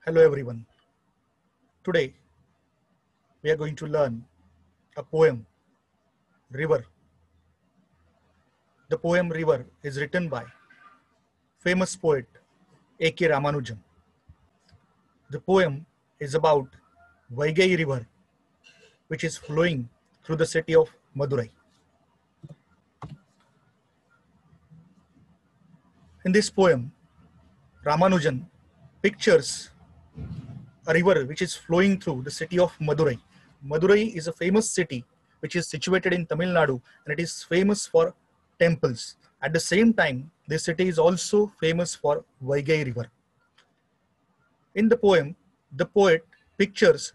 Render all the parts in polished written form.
Hello everyone. Today we are going to learn a poem, River. The poem River is written by famous poet A.K. Ramanujan. The poem is about Vaigai River, which is flowing through the city of Madurai. In this poem, Ramanujan pictures a river which is flowing through the city of Madurai. Madurai is a famous city which is situated in Tamil Nadu, and it is famous for temples. At the same time, this city is also famous for Vaigai River. In the poem, the poet pictures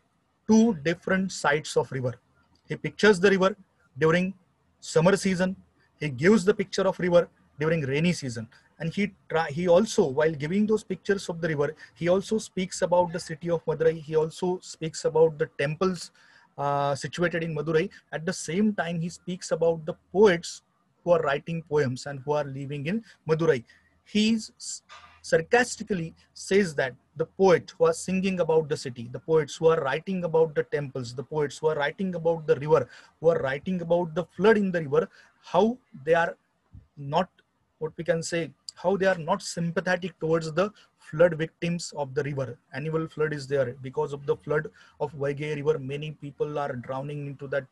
two different sides of river. He pictures the river during summer season. He gives the picture of river during rainy season. And he also, while giving those pictures of the river, he also speaks about the city of Madurai. He also speaks about the temples situated in Madurai. At the same time, he speaks about the poets who are writing poems and who are living in Madurai. He sarcastically says that the poets who are singing about the city, the poets who are writing about the temples, the poets who are writing about the river, who are writing about the flood in the river, how they are not, what we can say, how they are not sympathetic towards the flood victims of the river. Annual flood is there. Because of the flood of Vaigai River, many people are drowning into that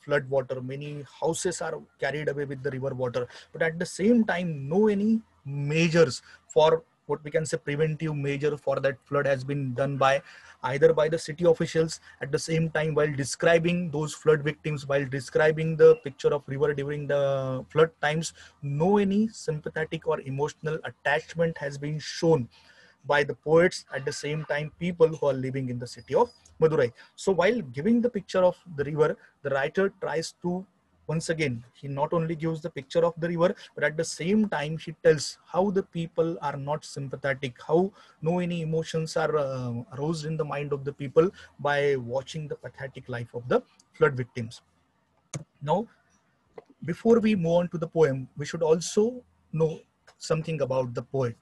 flood water. Many houses are carried away with the river water. But at the same time, no any measures for, what we can say, preventive measure for that flood has been done by either by the city officials. At the same time, while describing those flood victims, while describing the picture of river during the flood times, no any sympathetic or emotional attachment has been shown by the poets. At the same time, people who are living in the city of Madurai. So while giving the picture of the river, the writer tries to, once again, he not only gives the picture of the river, but at the same time he tells how the people are not sympathetic, how no any emotions are aroused in the mind of the people by watching the pathetic life of the flood victims. Now, before we move on to the poem, we should also know something about the poet.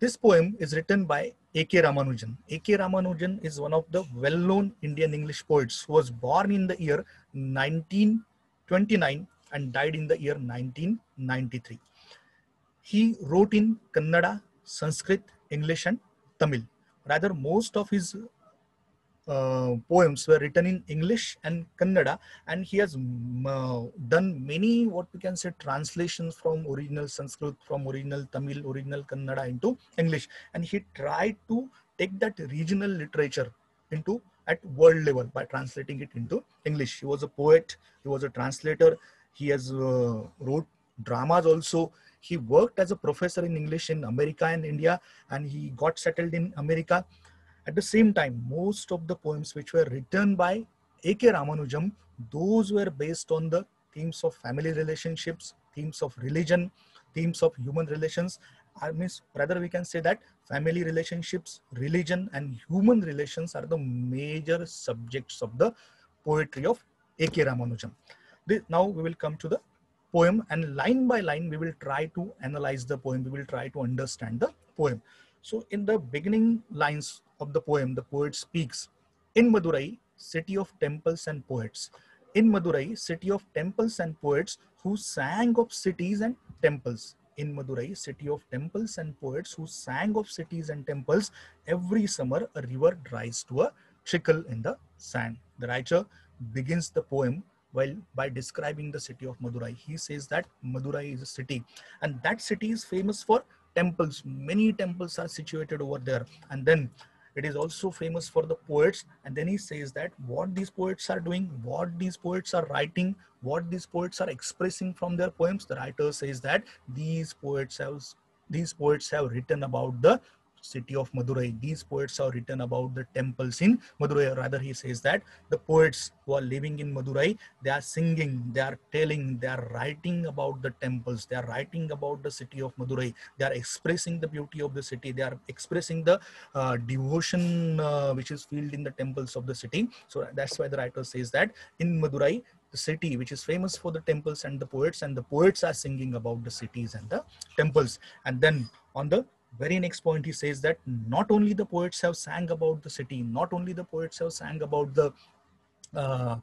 This poem is written by A.K. Ramanujan. A.K. Ramanujan is one of the well-known Indian English poets who was born in the year 1929 and died in the year 1993. He wrote in Kannada, Sanskrit, English and Tamil. Rather, most of his poems were written in English and Kannada, and he has done many, what we can say, translations from original Sanskrit, from original Tamil, original Kannada into English, and he tried to take that regional literature into at world level by translating it into English. He was a poet, he was a translator, he has wrote dramas also. He worked as a professor in English in America and India, and he got settled in America. At the same time, most of the poems which were written by A.K. Ramanujan, those were based on the themes of family relationships, themes of religion, themes of human relations. I mean, rather we can say that family relationships, religion and human relations are the major subjects of the poetry of A.K. Ramanujan. Now we will come to the poem, and line by line we will try to analyze the poem. We will try to understand the poem. So in the beginning lines of the poem, the poet speaks, in Madurai, city of temples and poets. In Madurai, city of temples and poets who sang of cities and temples. In Madurai, city of temples and poets who sang of cities and temples, every summer a river dries to a trickle in the sand. The writer begins the poem while by describing the city of Madurai. He says that Madurai is a city, and that city is famous for temples. Many temples are situated over there, and then it is also famous for the poets. And then he says that what these poets are doing, what these poets are writing, what these poets are expressing from their poems, the writer says that these poets have written about the city of Madurai. These poets have written about the temples in Madurai. Rather, he says that the poets who are living in Madurai, they are singing, they are telling, they are writing about the temples, they are writing about the city of Madurai, they are expressing the beauty of the city, they are expressing the devotion which is filled in the temples of the city. So that's why the writer says that in Madurai, the city which is famous for the temples and the poets are singing about the cities and the temples. And then on the Very next point, he says that not only the poets have sang about the city, not only the poets have sang about the uh,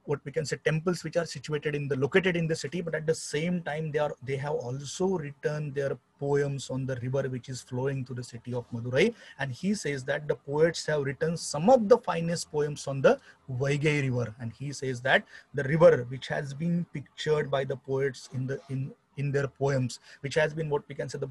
what we can say temples which are situated in the located in the city, but at the same time they have also written their poems on the river which is flowing to the city of Madurai. And he says that the poets have written some of the finest poems on the Vaigai river. And he says that the river which has been pictured by the poets in their poems, which has been what we can say the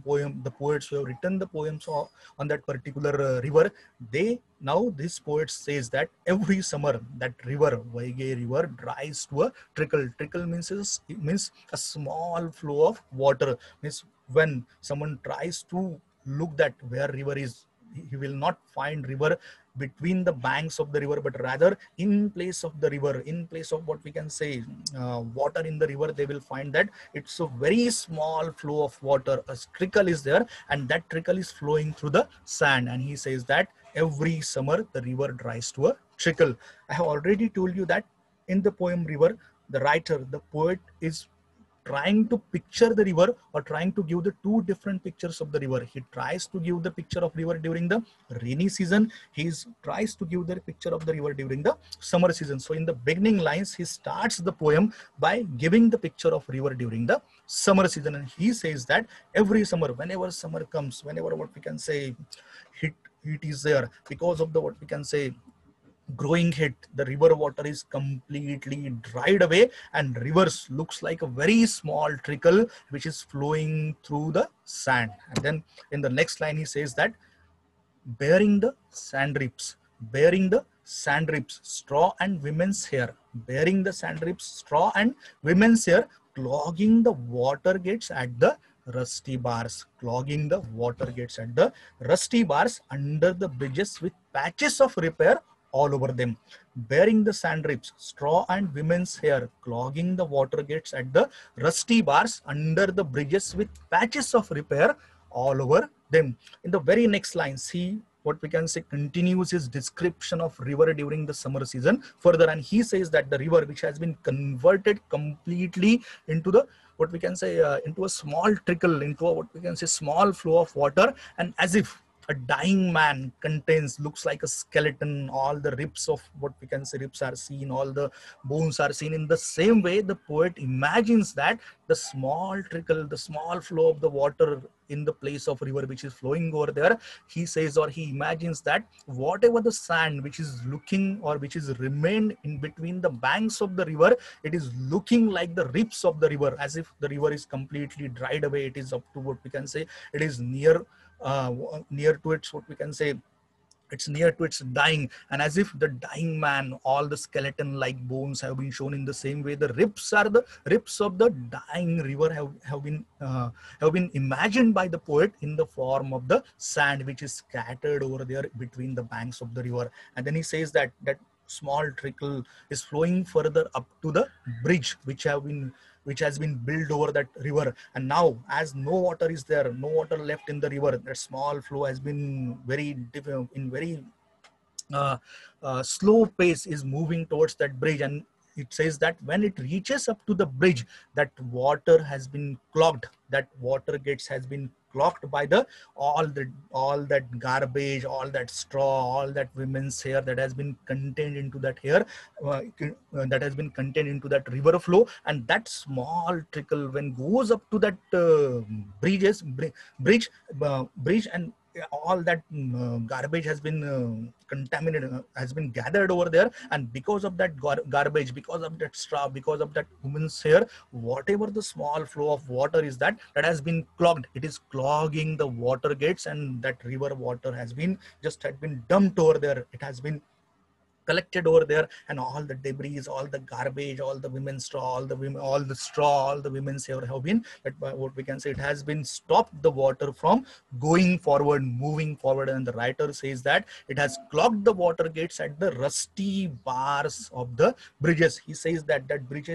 poets who have written the poems on that particular river, they now this poet says that every summer that river Vaigai river dries to a trickle. Trickle means a small flow of water. Means when someone tries to look that where river is, he will not find river between the banks of the river, but rather in place of the river, in place of what we can say water in the river, they will find that it's a very small flow of water. A trickle is there, and that trickle is flowing through the sand. And he says that every summer the river dries to a trickle. I have already told you that in the poem River, the writer, the poet is trying to picture the river or trying to give the two different pictures of the river. He tries to give the picture of river during the rainy season. He tries to give the picture of the river during the summer season. So in the beginning lines, he starts the poem by giving the picture of river during the summer season. And he says that every summer, whenever summer comes, whenever what we can say heat is there, because of the what we can say growing heat, the river water is completely dried away and rivers looks like a very small trickle which is flowing through the sand. And then in the next line he says that bearing the sand rips, bearing the sand rips, straw and women's hair, bearing the sand rips, straw and women's hair, clogging the water gates at the rusty bars, clogging the water gates at the rusty bars under the bridges with patches of repair all over them. Bearing the sand rips, straw and women's hair, clogging the water gates at the rusty bars under the bridges with patches of repair all over them. In the very next lines, he what we can say continues his description of river during the summer season further, and he says that the river which has been converted completely into the what we can say into a small trickle, into a what we can say small flow of water, and as if a dying man contains looks like a skeleton, all the ribs of what we can say ribs are seen, all the bones are seen. In the same way the poet imagines that the small trickle, the small flow of the water in the place of river which is flowing over there, he says or he imagines that whatever the sand which is looking or which is remained in between the banks of the river, it is looking like the ribs of the river, as if the river is completely dried away. It is up to what we can say it is uh, near to its what we can say it's near to its dying, and as if the dying man, all the skeleton like bones have been shown. In the same way the ribs are the ribs of the dying river have been imagined by the poet in the form of the sand which is scattered over there between the banks of the river. And then he says that that small trickle is flowing further up to the bridge which has been built over that river. And now as no water is there, no water left in the river, that small flow has been in very uh, slow pace is moving towards that bridge. And it says that when it reaches up to the bridge, that water has been clogged, that water gates has been clogged by the all that garbage, all that straw, all that women's hair that has been contained into that hair that has been contained into that river flow. And that small trickle when goes up to that bridge bridge, and all that garbage has been contaminated, has been gathered over there. And because of that garbage, because of that straw, because of that woman's hair, whatever the small flow of water is that has been clogged, it is clogging the water gates, and that river water has been just had been dumped over there. It has been collected over there, and all the debris, all the garbage, all the women's straw, all the straw, all the women's hair have been what we can say it has been stopped the water from going forward, moving forward. And the writer says that it has clogged the water gates at the rusty bars of the bridges. He says that that bridge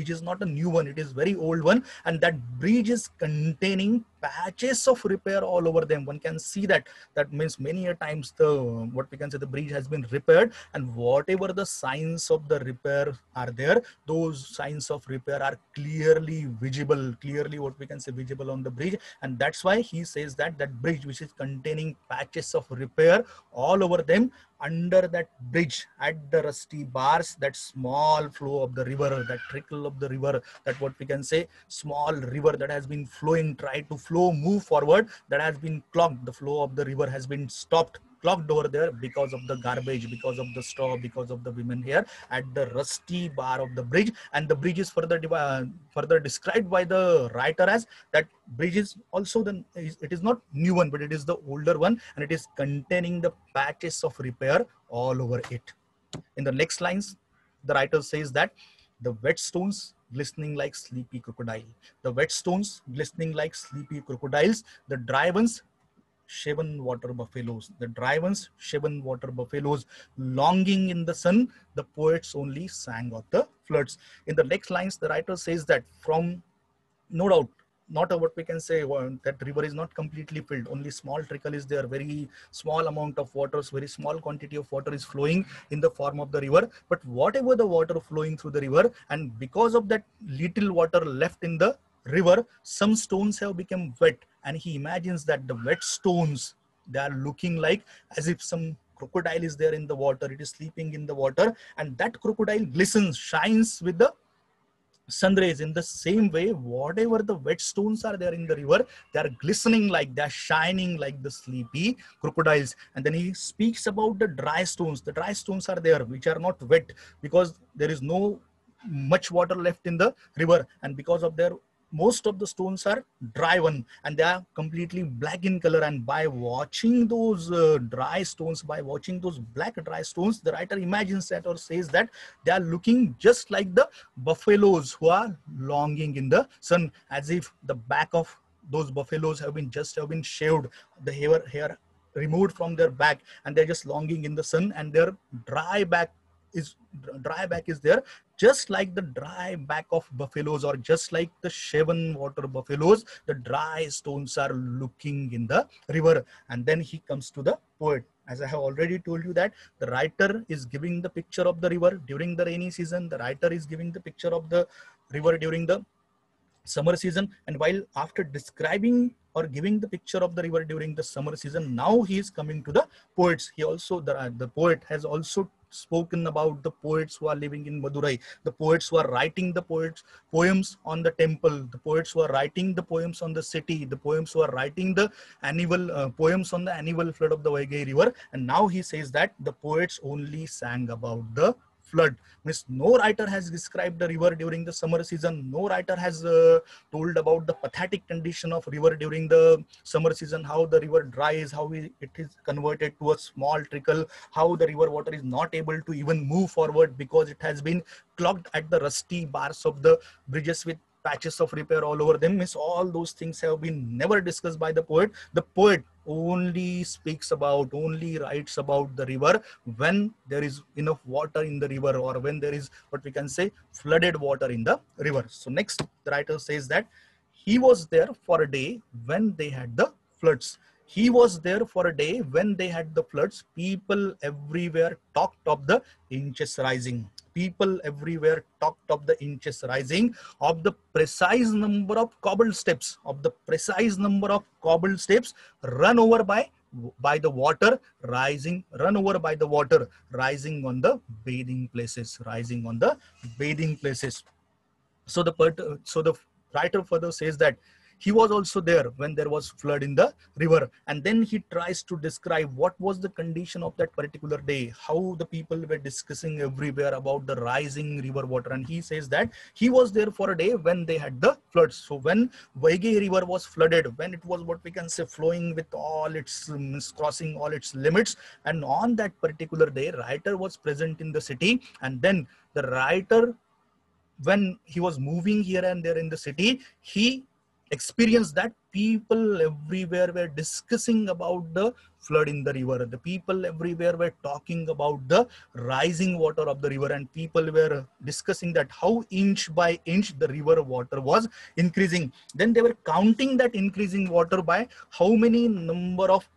is not a new one, it is very old one, and that bridge is containing patches of repair all over them. One can see that. That means many a times the, what we can say, the bridge has been repaired, and whatever the signs of the repair are there, those signs of repair are clearly visible, clearly what we can say visible on the bridge. And that's why he says that that bridge which is containing patches of repair all over them, under that bridge at the rusty bars, that small flow of the river, that trickle of the river, that what we can say small river that has been flowing, try to flow, move forward, that has been clogged. The flow of the river has been stopped, clogged over there because of the garbage, because of the straw, because of the women here at the rusty bar of the bridge. And the bridge is further described by the writer as that bridge is also it is not new one, but it is the older one, and it is containing the patches of repair all over it. In the next lines, the writer says that the wet stones glistening like sleepy crocodile. The wet stones glistening like sleepy crocodiles. The dry ones shaven water buffaloes. The dry ones shaven water buffaloes. Longing in the sun, the poets only sang of the floods. In the next lines, the writer says that from, no doubt, not a, what we can say, that river is not completely filled, only small trickle is there, very small amount of water, very small quantity of water is flowing in the form of the river. But whatever the water flowing through the river, and because of that little water left in the river, some stones have become wet, and he imagines that the wet stones, they are looking like as if some crocodile is there in the water, it is sleeping in the water, and that crocodile glistens, shines with the sun rays. In the same way, whatever the wet stones are there in the river, they are glistening like, they are shining like the sleepy crocodiles. And then he speaks about the dry stones. The dry stones are there which are not wet, because there is no much water left in the river, and because of their, most of the stones are dry one, and they are completely black in color. And by watching those dry stones, by watching those black dry stones, the writer imagines that, or says that, they are looking just like the buffaloes who are longing in the sun, as if the back of those buffaloes have been shaved, the hair removed from their back, and they're just longing in the sun, and their dry back is there, just like the dry back of buffaloes, or just like the shaven water buffaloes, the dry stones are looking in the river. And then he comes to the poet. As I have already told you that the writer is giving the picture of the river during the rainy season, the writer is giving the picture of the river during the summer season. And while after describing or giving the picture of the river during the summer season, now he is coming to the poets. He also, the poet has also spoken about the poets who are living in Madurai, the poets who are writing the poems on the temple, the poets who are writing the poems on the city, the poems who are writing the annual poems on the annual flood of the Vaigai river. And now he says that the poets only sang about the flood. Means no writer has described the river during the summer season. No writer has told about the pathetic condition of river during the summer season, how the river dries, how it is converted to a small trickle, how the river water is not able to even move forward because it has been clogged at the rusty bars of the bridges with patches of repair all over them. Means all those things have been never discussed by the poet. The poet only speaks about, only writes about the river when there is enough water in the river, or when there is what we can say flooded water in the river. So next, the writer says that he was there for a day when they had the floods. He was there for a day when they had the floods. People everywhere talked of the inches rising. People everywhere talked of the inches rising, of the precise number of cobbled steps, of the precise number of cobbled steps run over by the water rising, run over by the water rising on the bathing places, rising on the bathing places. So the writer further says that he was also there when there was flood in the river, and then he tries to describe what was the condition of that particular day, how the people were discussing everywhere about the rising river water. And he says that he was there for a day when they had the floods. So when Vaigai river was flooded, when it was what we can say flowing with all its crossing all its limits, and on that particular day writer was present in the city. And then the writer, when he was moving here and there in the city, he experience that people everywhere were discussing about the flood in the river. The people everywhere were talking about the rising water of the river, and people were discussing that how inch by inch the river water was increasing. Then they were counting that increasing water by how many number of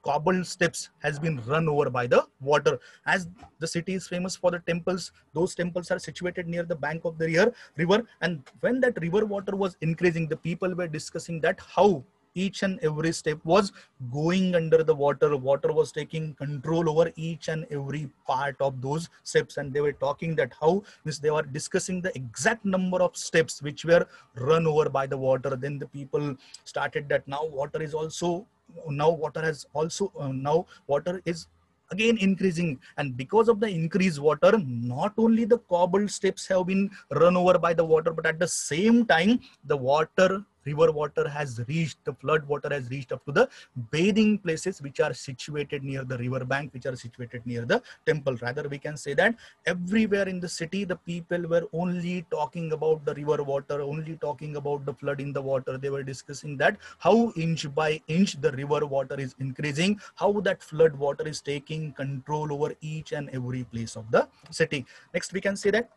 cobbled steps has been run over by the water. As the city is famous for the temples, those temples are situated near the bank of the river, and when that river water was increasing, the people were discussing that how each and every step was going under the water was taking control over each and every part of those steps, and they were talking that how this, they were discussing the exact number of steps which were run over by the water. Then the people started that now water is also, now water has also now water is again increasing, and because of the increased water, not only the cobbled steps have been run over by the water, but at the same time the river water has reached, the flood water has reached up to the bathing places which are situated near the river bank, which are situated near the temple. Rather, we can say that everywhere in the city the people were only talking about the river water, only talking about the flood in the water. They were discussing that how inch by inch the river water is increasing, how that flood water is taking control over each and every place of the city. Next we can say that,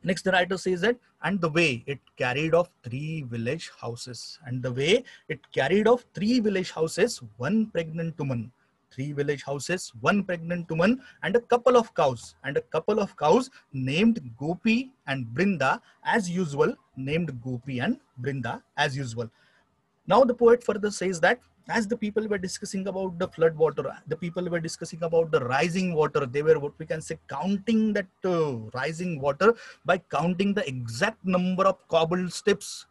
next the writer says that, and the way it carried off 3 village houses, and the way it carried off 3 village houses, one pregnant woman, 3 village houses, one pregnant woman, and a couple of cows, named Gopi and Brinda as usual, named Gopi and Brinda as usual. Now the poet further says that as the people were discussing about the flood water, the people were discussing about the rising water, they were, what we can say, counting that rising water by counting the exact number of cobbled steps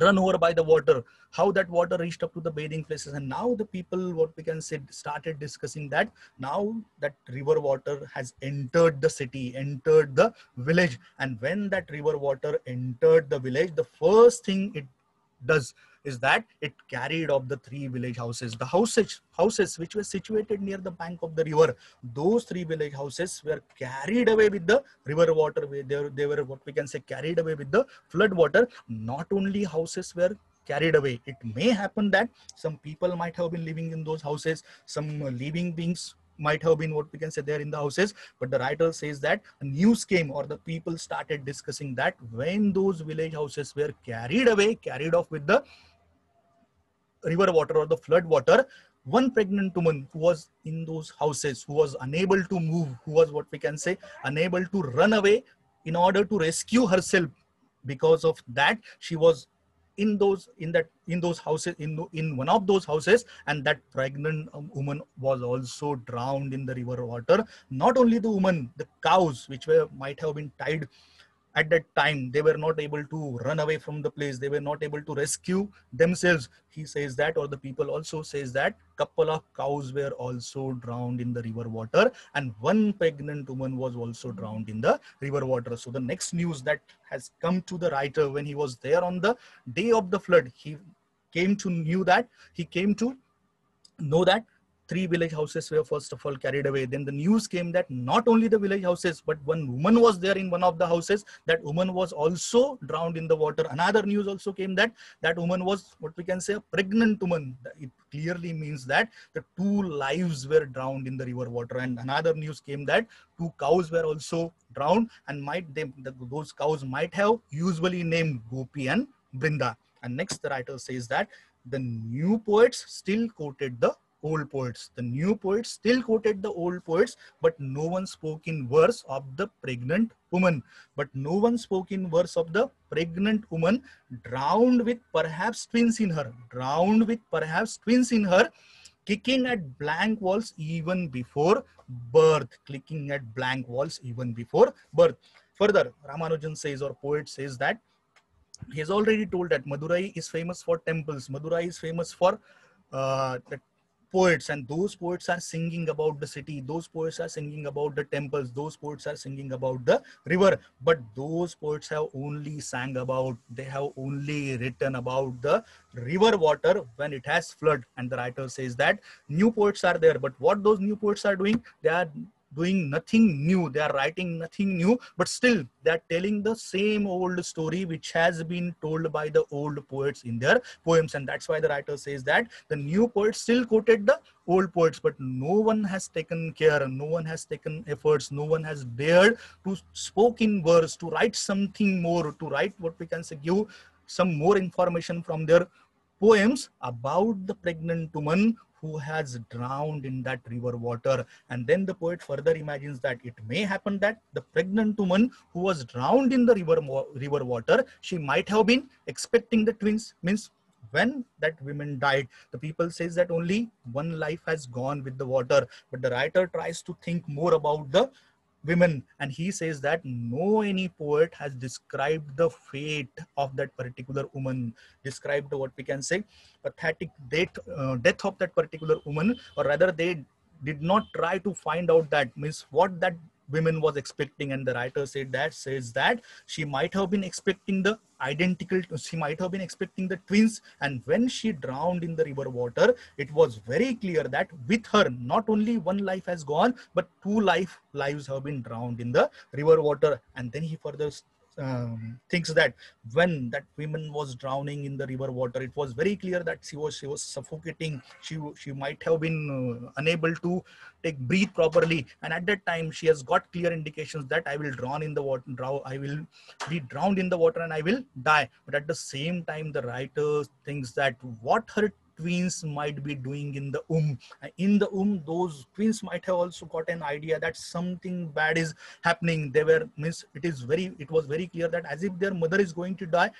run over by the water, how that water reached up to the bathing places. And now the people, what we can say, started discussing that now that river water has entered the city, entered the village. And when that river water entered the village, the first thing it does is that it carried off the 3 village houses. The houses which were situated near the bank of the river, those 3 village houses were carried away with the river water. They were, what we can say, carried away with the flood water. Not only houses were carried away, it may happen that some people might have been living in those houses, some living beings might have been, what we can say, there in the houses. But the writer says that a news came, or the people started discussing that when those village houses were carried away, carried off with the river water or the flood water, one pregnant woman who was in those houses, who was unable to move, who was, what we can say, unable to run away in order to rescue herself, because of that she was in those houses, in one of those houses, and that pregnant woman was also drowned in the river water. Not only the woman, the cows which were might have been tied at that time, they were not able to run away from the place, they were not able to rescue themselves. He says that, or the people also says that couple of cows were also drowned in the river water, and one pregnant woman was also drowned in the river water. So the next news that has come to the writer, when he was there on the day of the flood, he came to know that 3 village houses were first of all carried away. Then the news came that not only the village houses, but one woman was there in one of the houses. That woman was also drowned in the water. Another news also came that that woman was, what we can say, a pregnant woman. It clearly means that the 2 lives were drowned in the river water. And another news came that 2 cows were also drowned, and those cows might have usually named Gopi and Brinda. And next the writer says that the new poets still quoted the old poets. The new poets still quoted the old poets, but no one spoke in verse of the pregnant woman. But no one spoke in verse of the pregnant woman, drowned with perhaps twins in her, kicking at blank walls even before birth, Further, Ramanujan says, or poet says, that he has already told that Madurai is famous for temples. Madurai is famous for the poets, and those poets are singing about the city. Those poets are singing about the temples. Those poets are singing about the river. But those poets have only they have only written about the river water when it has flood. And the writer says that new poets are there. But what those new poets are doing, they are doing nothing new. They are writing nothing new, but still they are telling the same old story which has been told by the old poets in their poems. And that's why the writer says that the new poets still quoted the old poets, but no one has taken care, no one has taken efforts, no one has dared to spoke in verse, to write something more, to write what we can say, give some more information from their poems about the pregnant woman who has drowned in that river water. And then the poet further imagines that it may happen that the pregnant woman who was drowned in the river water, she might have been expecting the twins. Means when that woman died, the people says that only one life has gone with the water, but the writer tries to think more about the women, and he says that no any poet has described the fate of that particular woman, described what we can say pathetic death of that particular woman, or rather they did not try to find out that, means what that women was expecting. And the writer says that she might have been expecting the identical, she might have been expecting the twins, and when she drowned in the river water, it was very clear that with her not only one life has gone, but two lives have been drowned in the river water. And then he further thinks that when that woman was drowning in the river water, it was very clear that she was suffocating. She might have been unable to take breathe properly, and at that time she has got clear indications that I will drown in the water, I will be drowned in the water and I will die. But at the same time, the writer thinks that what her twins might be doing in the in the those twins might have also got an idea that something bad is happening. They were, means it was very clear that as if their mother is going to die,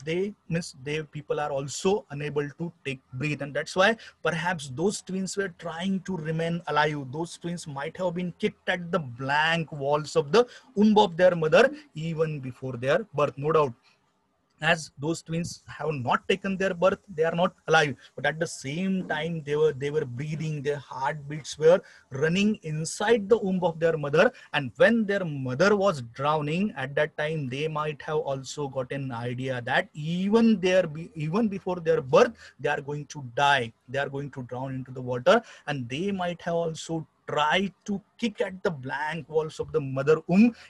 they, means they people are also unable to take breathe. And that's why perhaps those twins were trying to remain alive. Those twins might have been kicked at the blank walls of the of their mother even before their birth, no doubt. As those twins have not taken their birth, they are not alive, but at the same time they were breathing, their heartbeats were running inside the womb of their mother. And when their mother was drowning, at that time they might have also got an idea that even before their birth, they are going to die, they are going to drown into the water. And they might have also try to kick at the blank walls of the mother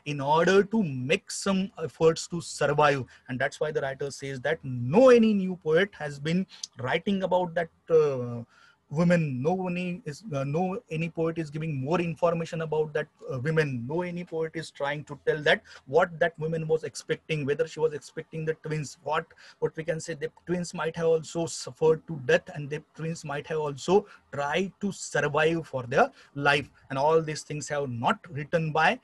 in order to make some efforts to survive. And that's why the writer says that no any new poet has been writing about that women. No any poet is giving more information about that women. No any poet is trying to tell that what that woman was expecting, whether she was expecting the twins, what we can say, the twins might have also suffered to death, and the twins might have also tried to survive for their life. And all these things have not written by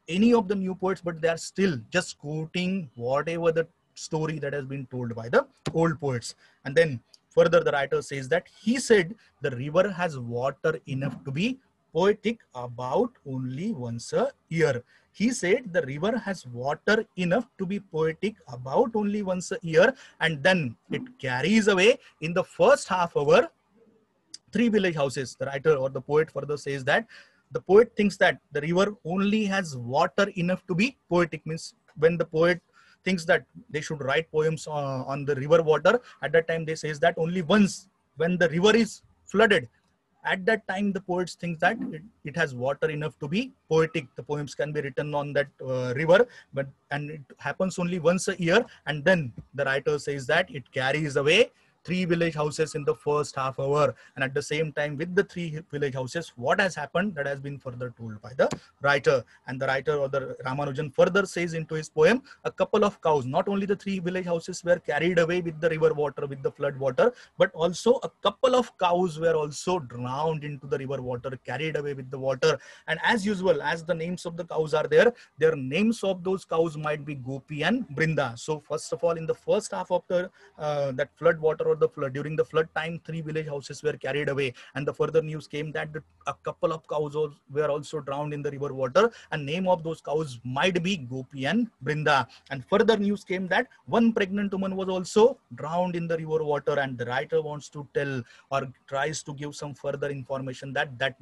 any of the new poets, but they are still just quoting whatever the story that has been told by the old poets. And then further the writer says that he said the river has water enough to be poetic about only once a year. He said the river has water enough to be poetic about only once a year, and then it carries away in the first half hour three village houses. The writer or the poet further says that the poet thinks that the river only has water enough to be poetic. Means when the poet thinks that they should write poems on the river water, at that time they says that only once when the river is flooded, at that time the poets think that it has water enough to be poetic. The poems can be written on that river, but and it happens only once a year. And then the writer says that it carries away three village houses in the first half hour. And at the same time, with the three village houses, what has happened, that has been further told by the writer. And the writer or the Ramanujan further says into his poem, a couple of cows, not only the three village houses were carried away with the river water, with the flood water, but also a couple of cows were also drowned into the river water, carried away with the water. And as usual, as the names of the cows are there, their names of those cows might be Gopi and Brinda. So first of all, in the first half of the that flood water or the flood, during the flood time, three village houses were carried away. And the further news came that a couple of cows were also drowned in the river water, and name of those cows might be Gopi and Brinda. And further news came that one pregnant woman was also drowned in the river water. And the writer wants to tell or tries to give some further information that that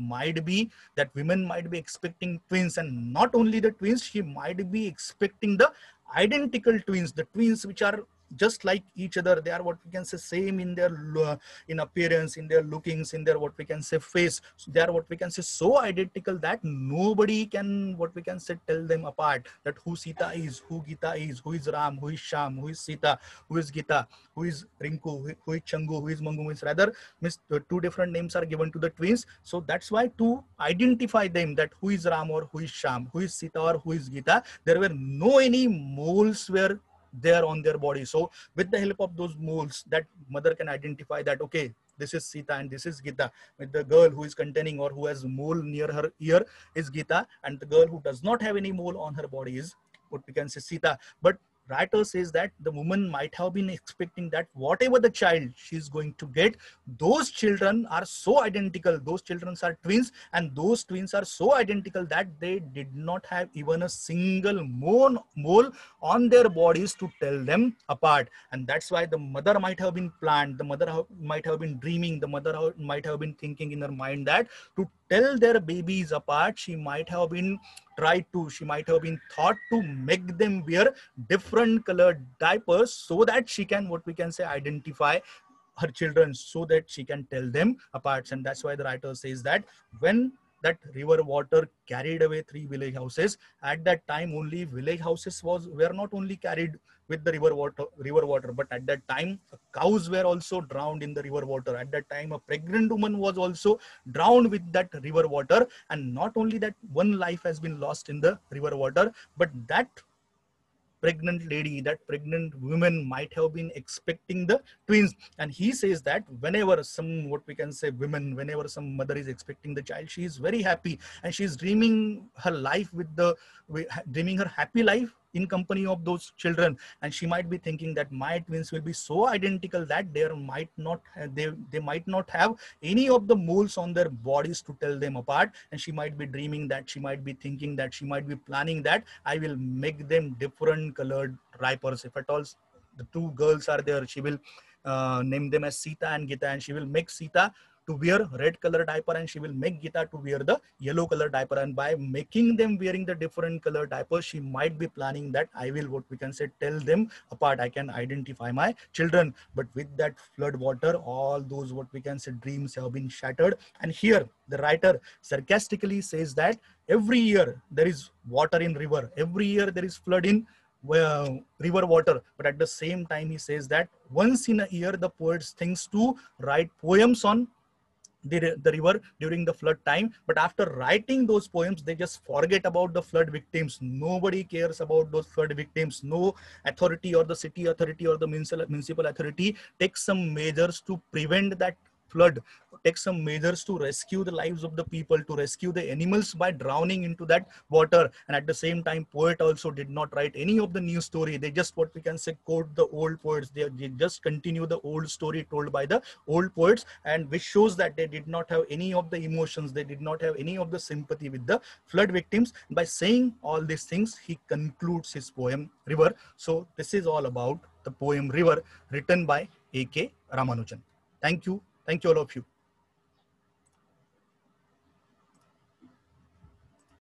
women might be expecting twins, and not only the twins, she might be expecting the identical twins, the twins which are just like each other. They are what we can say same in their in appearance, in their lookings, in their what we can say face. So they are what we can say so identical that nobody can what we can say tell them apart, that who Sita is, who Gita is, who is Ram, who is Sham, who is Sita, who is Gita, who is Rinku, who is Changu, who is Mangu. Means rather means two different names are given to the twins. So that's why to identify them, that who is Ram or who is Sham, who is Sita or who is Gita, there were no any moles were there on their body. So with the help of those moles, that mother can identify that okay, this is Sita and this is Gita. With the girl who is containing or who has mole near her ear is Gita, and the girl who does not have any mole on her body is what we can say Sita. But writer says that the woman might have been expecting that whatever the child she's going to get, those children are so identical, those children are twins, and those twins are so identical that they did not have even a single mole on their bodies to tell them apart. And that's why the mother might have been planned, the mother might have been dreaming, the mother might have been thinking in her mind that to tell their babies apart, she might have been she might have been thought to make them wear different colored diapers so that she can what we can say identify her children, so that she can tell them apart. And that's why the writer says that when that river water carried away 3 village houses, at that time only village houses were not only carried with the river water, but at that time cows were also drowned in the river water. At that time a pregnant woman was also drowned with that river water. And not only that one life has been lost in the river water, but that pregnant lady, that pregnant woman might have been expecting the twins. And he says that whenever some what we can say women, whenever some mother is expecting the child, she is very happy and she is dreaming her life dreaming her happy life in company of those children. And she might be thinking that my twins will be so identical that they might not have any of the moles on their bodies to tell them apart. And she might be dreaming that, she might be thinking that, she might be planning that I will make them different colored diapers. If at all the two girls are there, she will name them as Sita and Gita, and she will make Sita to wear red color diaper and she will make Gita to wear the yellow color diaper. And by making them wearing the different color diapers, she might be planning that I will what we can say tell them apart, I can identify my children. But with that flood water, all those what we can say dreams have been shattered. And here the writer sarcastically says that every year there is water in river, every year there is flood in river water. But at the same time he says that once in a year the poets thinks to write poems on the river during the flood time. But after writing those poems, they just forget about the flood victims. Nobody cares about those flood victims. No authority or the city authority or the municipal authority takes some measures to prevent that flood, take some measures to rescue the lives of the people, to rescue the animals by drowning into that water. And at the same time, poet also did not write any of the new story. They just what we can say quote the old poets. They just continue the old story told by the old poets, and which shows that they did not have any of the emotions, they did not have any of the sympathy with the flood victims. By saying all these things, he concludes his poem River. So this is all about the poem River, written by A.K. Ramanujan. Thank you. Thank you all of you.